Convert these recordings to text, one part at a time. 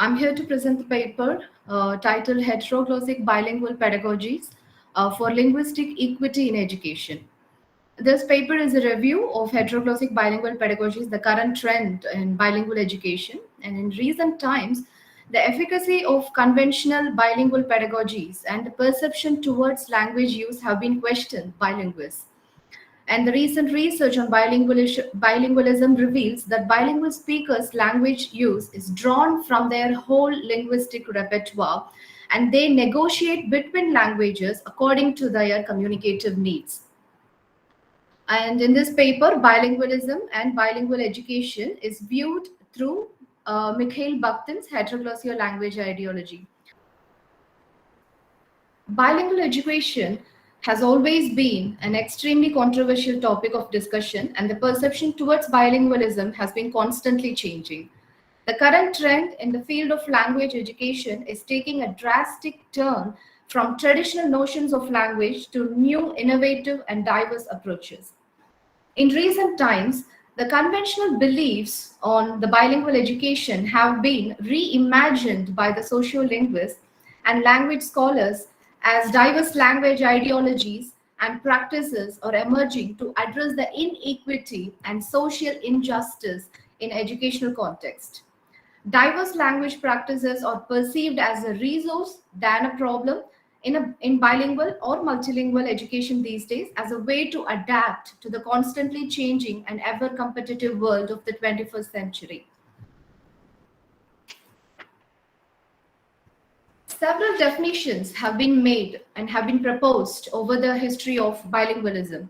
I'm here to present the paper titled Heteroglossic Bilingual Pedagogies for Linguistic Equity in Education. This paper is a review of heteroglossic bilingual pedagogies, the current trend in bilingual education, and in recent times, the efficacy of conventional bilingual pedagogies and the perception towards language use have been questioned by linguists. And the recent research on bilingualism reveals that bilingual speakers' language use is drawn from their whole linguistic repertoire and they negotiate between languages according to their communicative needs. And in this paper, bilingualism and bilingual education is viewed through Mikhail Bakhtin's heteroglossal language ideology. Bilingual education has always been an extremely controversial topic of discussion, and the perception towards bilingualism has been constantly changing. The current trend in the field of language education is taking a drastic turn from traditional notions of language to new, innovative, and diverse approaches. In recent times, the conventional beliefs on the bilingual education have been reimagined by the sociolinguists and language scholars as diverse language ideologies and practices are emerging to address the inequity and social injustice in educational context. Diverse language practices are perceived as a resource than a problem in bilingual or multilingual education these days as a way to adapt to the constantly changing and ever competitive world of the 21st century. Several definitions have been made and have been proposed over the history of bilingualism.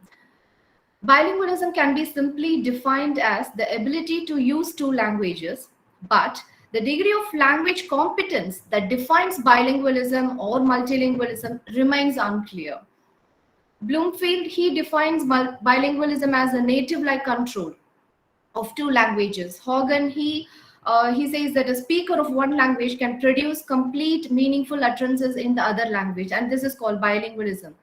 Bilingualism can be simply defined as the ability to use two languages, but the degree of language competence that defines bilingualism or multilingualism remains unclear. Bloomfield, he defines bilingualism as a native-like control of two languages. Hogan, he says that a speaker of one language can produce complete, meaningful utterances in the other language, and this is called bilingualism.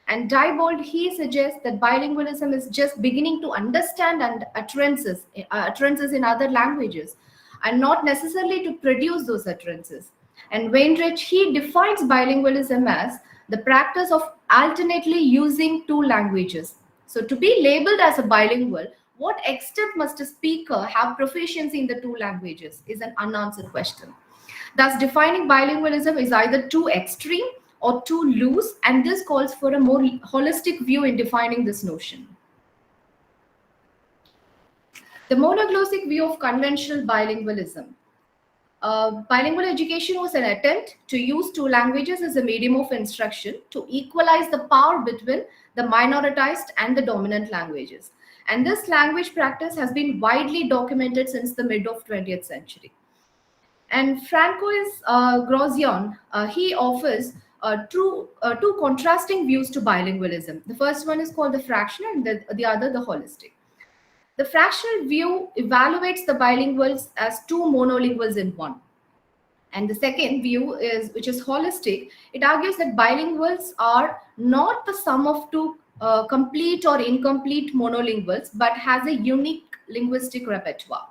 And Diebold, he suggests that bilingualism is just beginning to understand and utterances in other languages, and not necessarily to produce those utterances. And Weinreich, he defines bilingualism as the practice of alternately using two languages. So to be labeled as a bilingual, what extent must a speaker have proficiency in the two languages is an unanswered question. Thus, defining bilingualism is either too extreme or too loose, and this calls for a more holistic view in defining this notion. The monoglossic view of conventional bilingualism. Bilingual education was an attempt to use two languages as a medium of instruction to equalize the power between the minoritized and the dominant languages. And this language practice has been widely documented since the mid of 20th century. And Francois Grosjean, he offers two contrasting views to bilingualism. The first one is called the fractional and the other the holistic. The fractional view evaluates the bilinguals as two monolinguals in one. And the second view which is holistic, it argues that bilinguals are not the sum of two complete or incomplete monolinguals, but has a unique linguistic repertoire.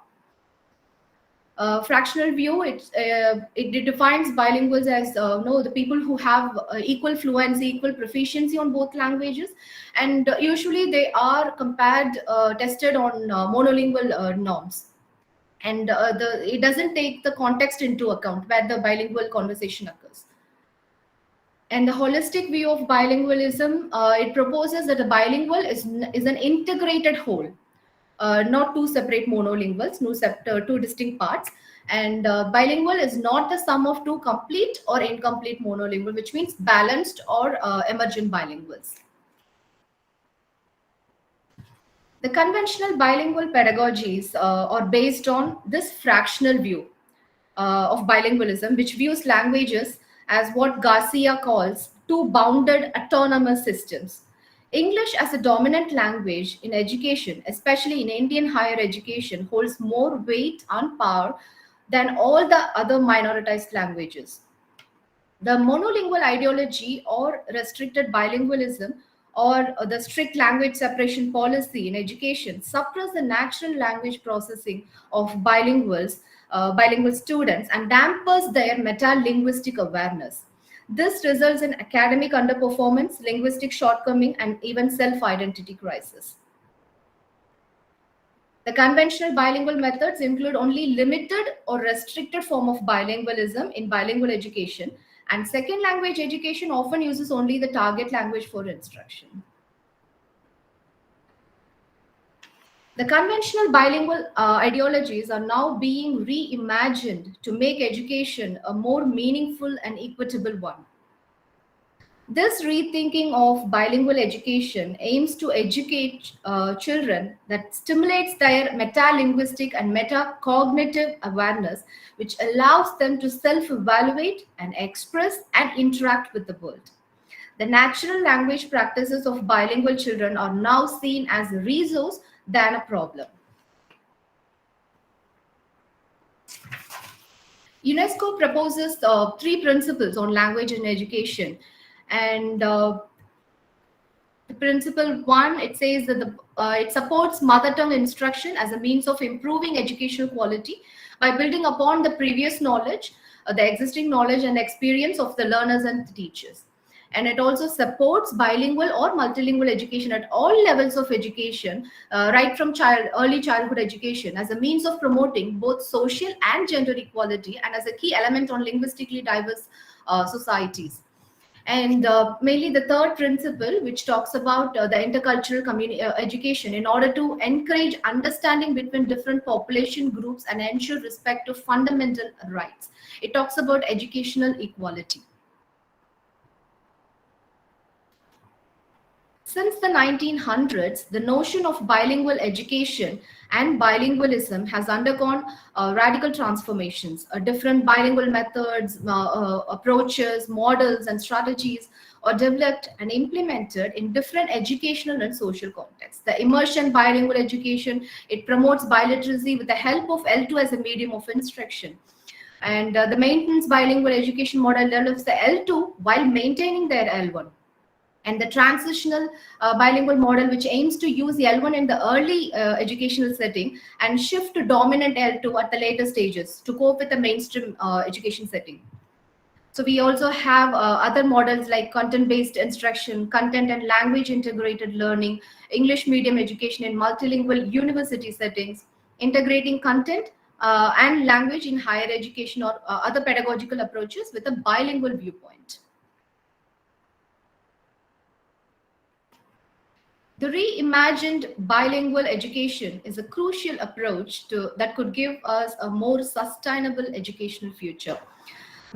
Fractional view, it defines bilinguals as the people who have equal fluency, equal proficiency on both languages, and usually they are tested on monolingual norms, and it doesn't take the context into account where the bilingual conversation occurs. And the holistic view of bilingualism, it proposes that a bilingual is an integrated whole. Not two separate monolinguals, two distinct parts. And bilingual is not the sum of two complete or incomplete monolingual, which means balanced or emergent bilinguals. The conventional bilingual pedagogies are based on this fractional view of bilingualism, which views languages as what Garcia calls two bounded autonomous systems. English as a dominant language in education, especially in Indian higher education, holds more weight and power than all the other minoritized languages. The monolingual ideology or restricted bilingualism or the strict language separation policy in education suppress the natural language processing of bilingual students and dampers their meta-linguistic awareness. This results in academic underperformance, linguistic shortcoming, and even self-identity crisis. The conventional bilingual methods include only limited or restricted form of bilingualism in bilingual education, and second language education often uses only the target language for instruction. The conventional bilingual ideologies are now being reimagined to make education a more meaningful and equitable one. This rethinking of bilingual education aims to educate children that stimulates their meta-linguistic and meta-cognitive awareness, which allows them to self-evaluate and express and interact with the world. The natural language practices of bilingual children are now seen as a resource than a problem. UNESCO proposes three principles on language in education. And the principle one, it says that it supports mother tongue instruction as a means of improving educational quality by building upon the previous knowledge, the existing knowledge and experience of the learners and the teachers. And it also supports bilingual or multilingual education at all levels of education, right from early childhood education, as a means of promoting both social and gender equality and as a key element on linguistically diverse societies. And mainly the third principle, which talks about the intercultural education in order to encourage understanding between different population groups and ensure respect of fundamental rights. It talks about educational equality. Since the 1900s, the notion of bilingual education and bilingualism has undergone radical transformations. Different bilingual methods, approaches, models, and strategies are developed and implemented in different educational and social contexts. The immersion bilingual education, it promotes biliteracy with the help of L2 as a medium of instruction. And the maintenance bilingual education model develops the L2 while maintaining their L1. And the transitional bilingual model, which aims to use the L1 in the early educational setting and shift to dominant L2 at the later stages to cope with the mainstream education setting. So we also have other models like content-based instruction, content and language integrated learning, English medium education in multilingual university settings, integrating content and language in higher education or other pedagogical approaches with a bilingual viewpoint. The reimagined bilingual education is a crucial approach that could give us a more sustainable educational future.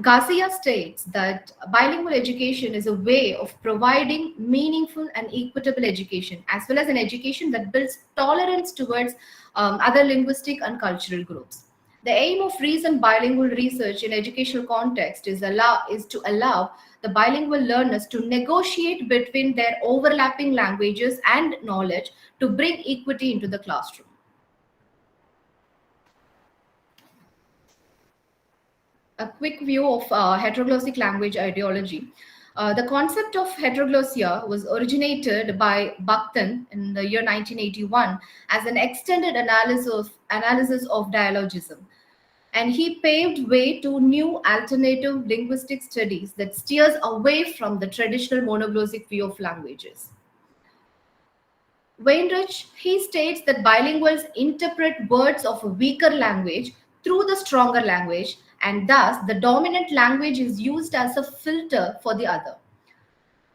Garcia states that bilingual education is a way of providing meaningful and equitable education, as well as an education that builds tolerance towards other linguistic and cultural groups. The aim of recent bilingual research in educational context is to allow the bilingual learners to negotiate between their overlapping languages and knowledge to bring equity into the classroom. A quick view of heteroglottic language ideology. The concept of heteroglossia was originated by Bakhtin in the year 1981 as an extended analysis of dialogism. And he paved way to new alternative linguistic studies that steers away from the traditional monoglossic view of languages. Weinreich, he states that bilinguals interpret words of a weaker language through the stronger language, and thus the dominant language is used as a filter for the other.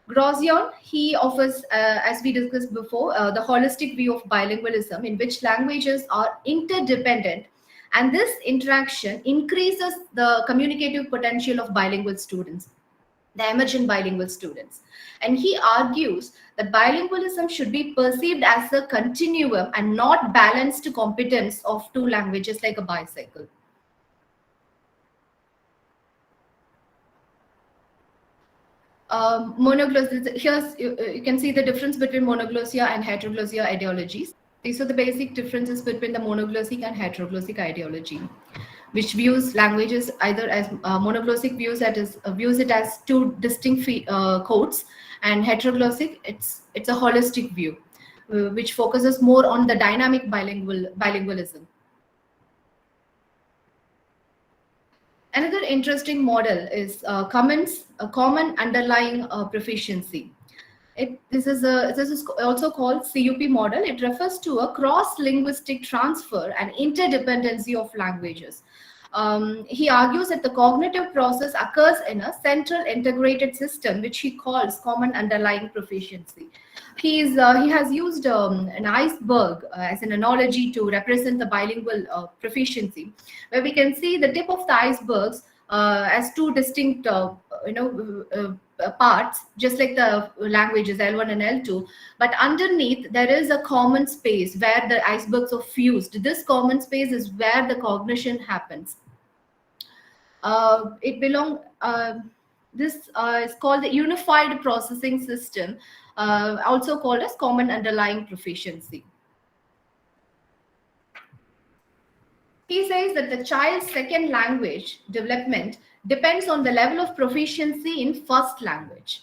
Grosjean, he offers, as we discussed before, the holistic view of bilingualism in which languages are interdependent, and this interaction increases the communicative potential of bilingual students, the emergent bilingual students. And he argues that bilingualism should be perceived as a continuum and not balanced competence of two languages like a bicycle. Monoglossia, here's you can see the difference between monoglossia and heteroglossia ideologies. These are the basic differences between the monoglossic and heteroglossic ideology, which views languages either as monoglossic views it as two distinct codes, And heteroglossic, it's a holistic view, which focuses more on the dynamic bilingualism. Another interesting model is a common underlying proficiency. This is also called CUP model. It refers to a cross-linguistic transfer and interdependency of languages. He argues that the cognitive process occurs in a central integrated system, which he calls common underlying proficiency. He has used an iceberg as an analogy to represent the bilingual proficiency, where we can see the tip of the icebergs as two distinct parts, just like the languages L1 and L2, but underneath there is a common space where the icebergs are fused. This common space is where the cognition happens. This is called the unified processing system, also called as common underlying proficiency. He says that the child's second language development depends on the level of proficiency in first language.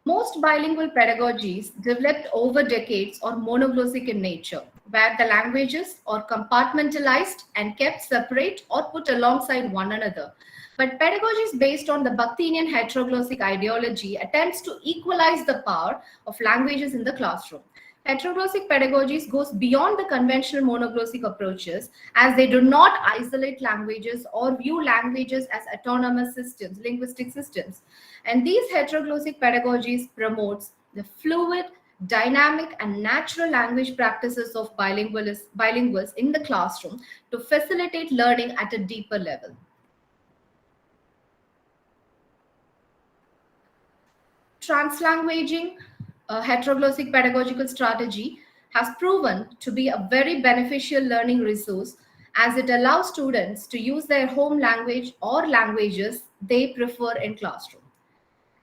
Most bilingual pedagogies developed over decades are monoglossic in nature, where the languages are compartmentalized and kept separate or put alongside one another. But pedagogies based on the Bakhtinian heteroglossic ideology attempts to equalize the power of languages in the classroom. Heteroglossic pedagogies goes beyond the conventional monoglossic approaches, as they do not isolate languages or view languages as autonomous systems, linguistic systems. And these heteroglossic pedagogies promotes the fluid, dynamic and natural language practices of bilinguals in the classroom to facilitate learning at a deeper level. Translanguaging, a heteroglossic pedagogical strategy, has proven to be a very beneficial learning resource, as it allows students to use their home language or languages they prefer in classroom.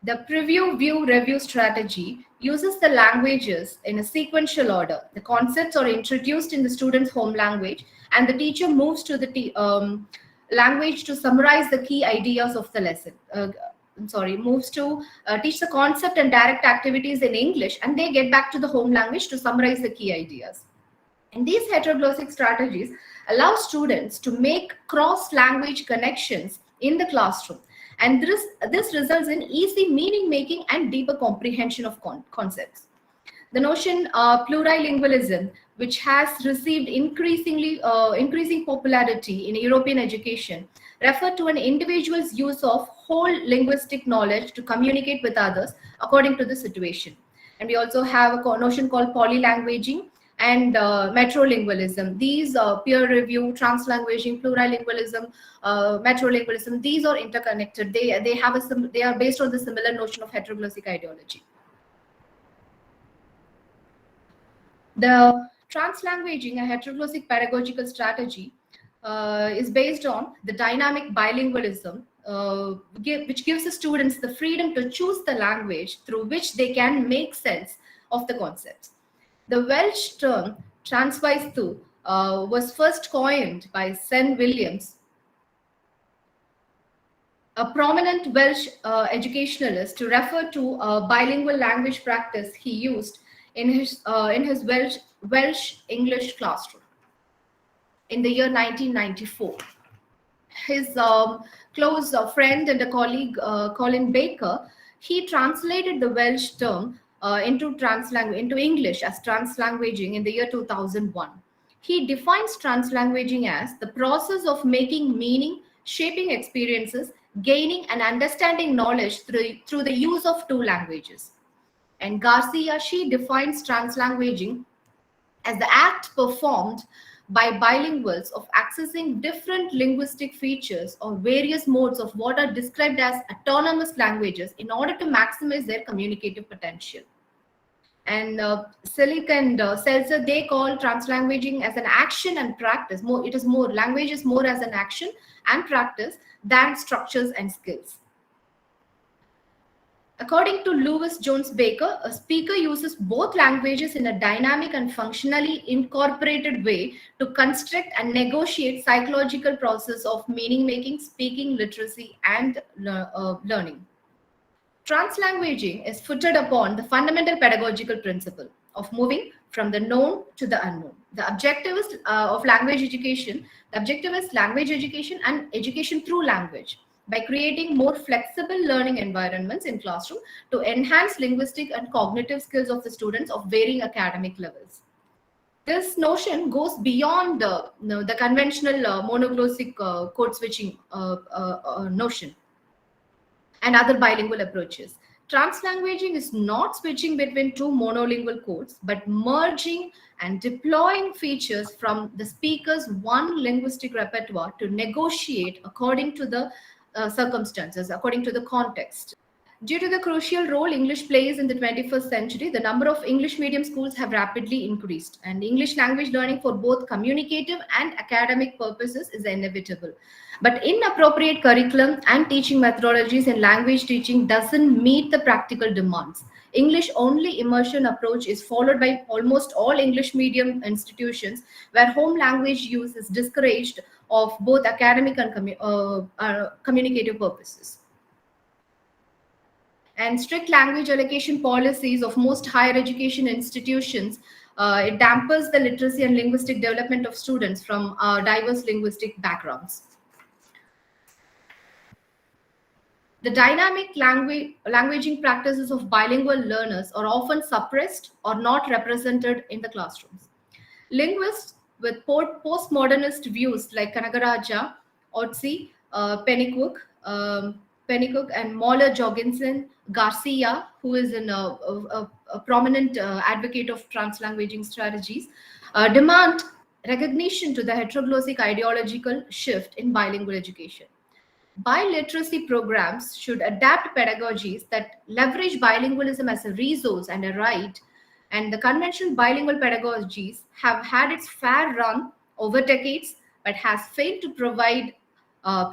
The preview, view, review strategy uses the languages in a sequential order. The concepts are introduced in the student's home language, and the teacher moves to the language to summarize the key ideas of the lesson. Moves to teach the concept and direct activities in English, and they get back to the home language to summarize the key ideas. And these heteroglossic strategies allow students to make cross-language connections in the classroom. And this results in easy meaning making and deeper comprehension of concepts. The notion plurilingualism, which has received increasing popularity in European education, refer to an individual's use of whole linguistic knowledge to communicate with others according to the situation. And we also have a notion called polylanguaging and metrolingualism. These peer review, translanguaging, plurilingualism, metrolingualism, these are interconnected. They are based on the similar notion of heteroglossic ideology. The translanguaging, a heteroglossic pedagogical strategy, is based on the dynamic bilingualism, which gives the students the freedom to choose the language through which they can make sense of the concepts. The Welsh term transvaisthu was first coined by Sen Williams, a prominent Welsh educationalist, to refer to a bilingual language practice he used in his Welsh English classroom in the year 1994. His close friend and a colleague, Colin Baker, he translated the Welsh term into English as translanguaging in the year 2001. He defines translanguaging as the process of making meaning, shaping experiences, gaining and understanding knowledge through the use of two languages. And Garcia, she defines translanguaging as the act performed by bilinguals of accessing different linguistic features or various modes of what are described as autonomous languages in order to maximize their communicative potential. And Selick and Seltzer, they call translanguaging as an action and practice. Language is more as an action and practice than structures and skills. A According to Lewis Jones Baker, a speaker uses both languages in a dynamic and functionally incorporated way to construct and negotiate psychological process of meaning making, speaking, literacy, and learning. Translanguaging is footed upon the fundamental pedagogical principle of moving from the known to the unknown. The objective is of language education. The objective is language education and education through language by creating more flexible learning environments in classroom to enhance linguistic and cognitive skills of the students of varying academic levels. This notion goes beyond the conventional monoglossic code switching notion and other bilingual approaches. Translanguaging is not switching between two monolingual codes, but merging and deploying features from the speaker's one linguistic repertoire to negotiate according to the circumstances, according to the context. Due to the crucial role English plays in the 21st century, the number of English medium schools have rapidly increased, and English language learning for both communicative and academic purposes is inevitable. But inappropriate curriculum and teaching methodologies in language teaching doesn't meet the practical demands. English-only immersion approach is followed by almost all English medium institutions, where home language use is discouraged of both academic and communicative purposes. And strict language allocation policies of most higher education institutions, it dampers the literacy and linguistic development of students from diverse linguistic backgrounds. The dynamic languaging practices of bilingual learners are often suppressed or not represented in the classrooms. Linguists with postmodernist views like Kanagaraja, Otzi, Pennycook, and Moller Jorgensen, Garcia, who is a prominent advocate of translanguaging strategies, demand recognition to the heteroglossic ideological shift in bilingual education. Biliteracy programs should adapt pedagogies that leverage bilingualism as a resource and a right, and the conventional bilingual pedagogies have had its fair run over decades, but has failed to provide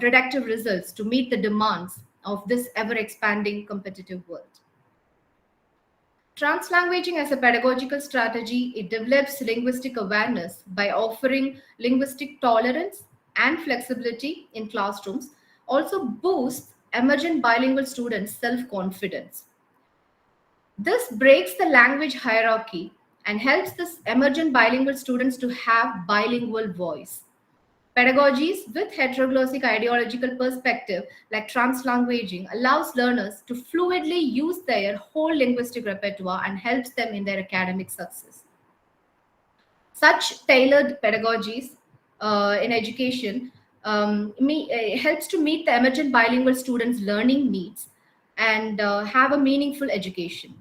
productive results to meet the demands of this ever-expanding competitive world. Translanguaging as a pedagogical strategy, it develops linguistic awareness by offering linguistic tolerance and flexibility in classrooms, also boosts emergent bilingual students' self-confidence. This breaks the language hierarchy and helps this emergent bilingual students to have bilingual voice. Pedagogies with heteroglossic ideological perspective like translanguaging allows learners to fluidly use their whole linguistic repertoire and helps them in their academic success. Such tailored pedagogies in education helps to meet the emergent bilingual students' learning needs and have a meaningful education.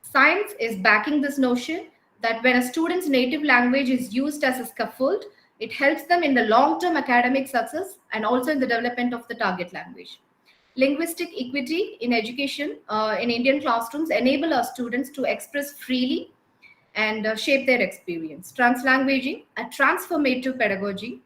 Science is backing this notion that when a student's native language is used as a scaffold, it helps them in the long-term academic success and also in the development of the target language. Linguistic equity in education in Indian classrooms enable our students to express freely and shape their experience. Translanguaging, a transformative pedagogy,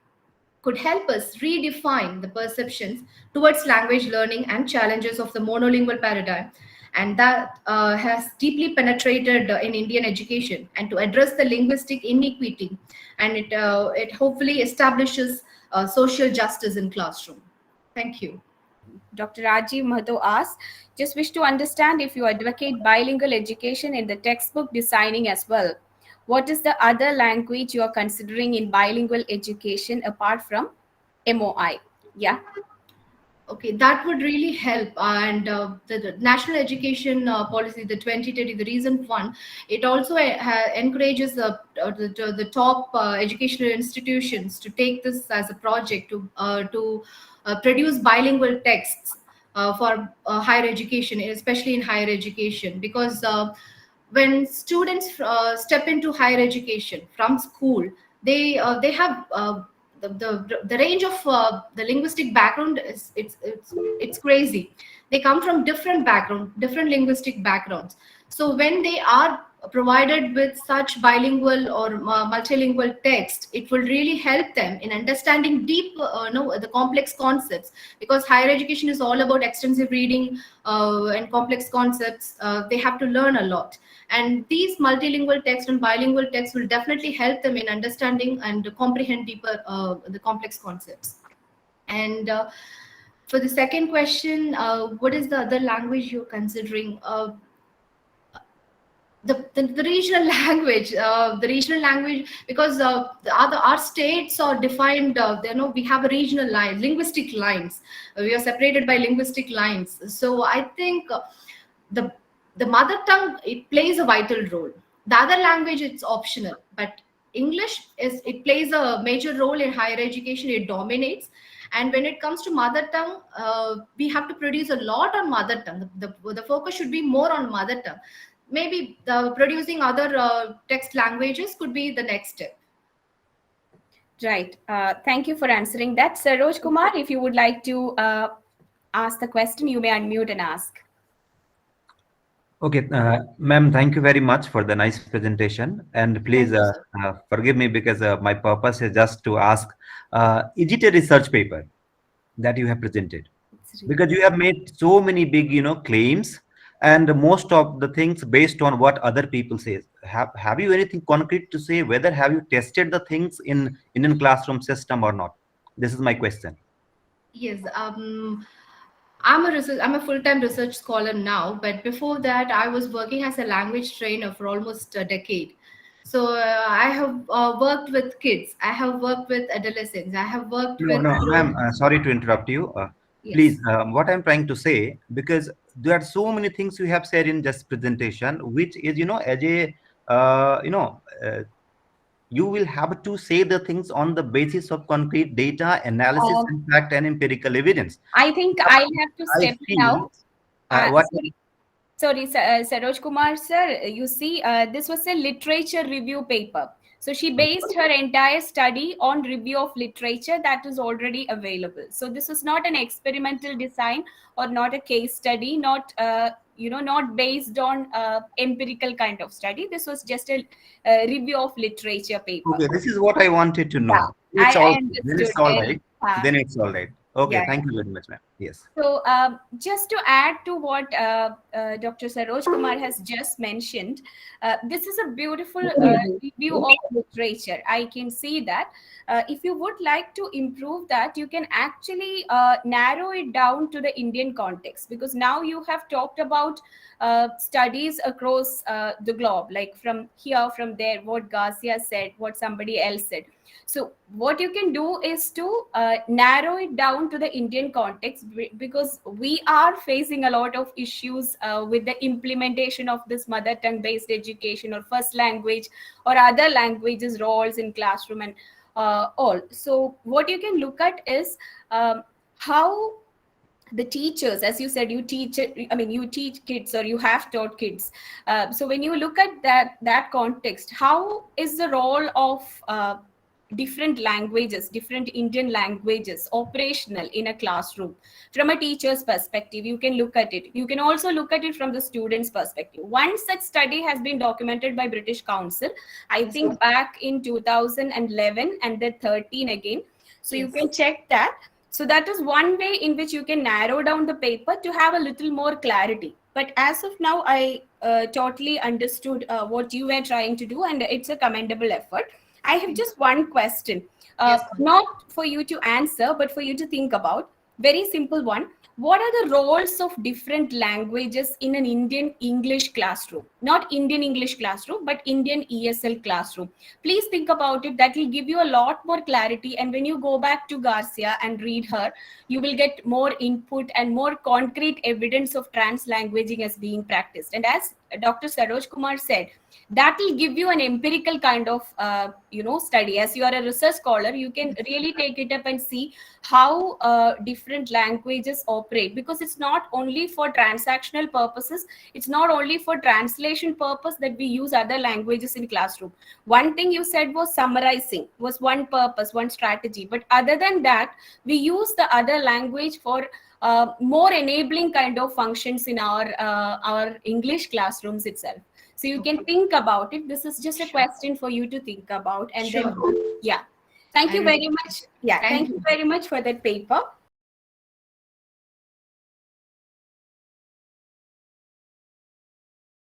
could help us redefine the perceptions towards language learning and challenges of the monolingual paradigm, and that has deeply penetrated in Indian education, and to address the linguistic inequity, and it hopefully establishes social justice in classroom. Thank you. Dr. Rajiv Mahto asks, just wish to understand if you advocate bilingual education in the textbook designing as well. What is the other language you are considering in bilingual education apart from MOI? Yeah. Okay, that would really help. And the National Education Policy, the 2030, the recent one, it also encourages the top educational institutions to take this as a project to produce bilingual texts for higher education, especially in higher education, because when students step into higher education from school, they have the range of the linguistic background is it's crazy. They come from different linguistic backgrounds. So when they are provided with such bilingual or multilingual text, it will really help them in understanding deep, the complex concepts, because higher education is all about extensive reading and complex concepts. They have to learn a lot, and these multilingual text and bilingual text will definitely help them in understanding and comprehend deeper the complex concepts. And for the second question, what is the other language you're considering? The regional language, because our states are defined, we have a regional line, linguistic lines. We are separated by linguistic lines. So I think the the mother tongue, it plays a vital role. The other language, it's optional, but English it plays a major role in higher education. It dominates. And when it comes to mother tongue, we have to produce a lot on mother tongue. The focus should be more on mother tongue. Maybe producing other text languages could be the next step. Right. Thank you for answering that. Saroj Kumar, if you would like to ask the question, you may unmute and ask. Okay, ma'am, thank you very much for the nice presentation. And please forgive me, because my purpose is just to ask, is it a research paper that you have presented? Because you have made so many big, claims, and most of the things based on what other people say. Have you anything concrete to say, whether have you tested the things in Indian classroom system or not? This is my question. Yes. I'm a full-time research scholar now, but before that, I was working as a language trainer for almost a decade. So I have worked with kids. I have worked with adolescents. I have worked with. No, ma'am. Sorry to interrupt you. Yes. Please, what I'm trying to say, because there are so many things you have said in this presentation, which is, as a, you will have to say the things on the basis of concrete data analysis, and fact and empirical evidence. I think I'll have to step out. What? Sorry, Saroj Kumar sir, you see, this was a literature review paper. So she based her entire study on review of literature that is already available. So this is not an experimental design or not a case study, not not based on empirical kind of study. This was just a review of literature paper. Okay, this is what I wanted to know. Yeah, Then it's all right. Then it's all right. Okay, yeah. Thank you very much, ma'am. Yes. So just to add to what Dr. Saroj Kumar has just mentioned, this is a beautiful review of literature. I can see that. If you would like to improve that, you can actually narrow it down to the Indian context, because now you have talked about studies across the globe, like from here, from there, what Garcia said, what somebody else said. So what you can do is to narrow it down to the Indian context, because we are facing a lot of issues with the implementation of this mother tongue based education or first language or other languages roles in classroom and all. So what you can look at is how the teachers, as you said, you teach kids, or you have taught kids. So when you look at that context, how is the role of different languages, different Indian languages operational in a classroom? From a teacher's perspective, you can look at it. You can also look at it from the student's perspective. One such study has been documented by British Council, I think back in 2011 and then 13 again. So you can check that. So that is one way in which you can narrow down the paper to have a little more clarity. But as of now, I totally understood what you were trying to do, and it's a commendable effort. I have just one question, not for you to answer, but for you to think about. Very simple one. What are the roles of different languages in an Indian English classroom? Not Indian English classroom, but Indian ESL classroom. Please think about it. That will give you a lot more clarity. And when you go back to Garcia and read her, you will get more input and more concrete evidence of trans-languaging as being practiced. And as Dr. Saroj Kumar said, that will give you an empirical kind of study. As you are a research scholar, you can really take it up and see how different languages operate, because it's not only for transactional purposes, it's not only for translation purpose that we use other languages in classroom. One thing you said was summarizing was one purpose, one strategy, but other than that, we use the other language for more enabling kind of functions in our English classrooms itself. So you can think about it. This is just a question for you to think about. And Sure. then, yeah. Thank you I very really- much. Yeah, Thank thank you you. very much for that paper.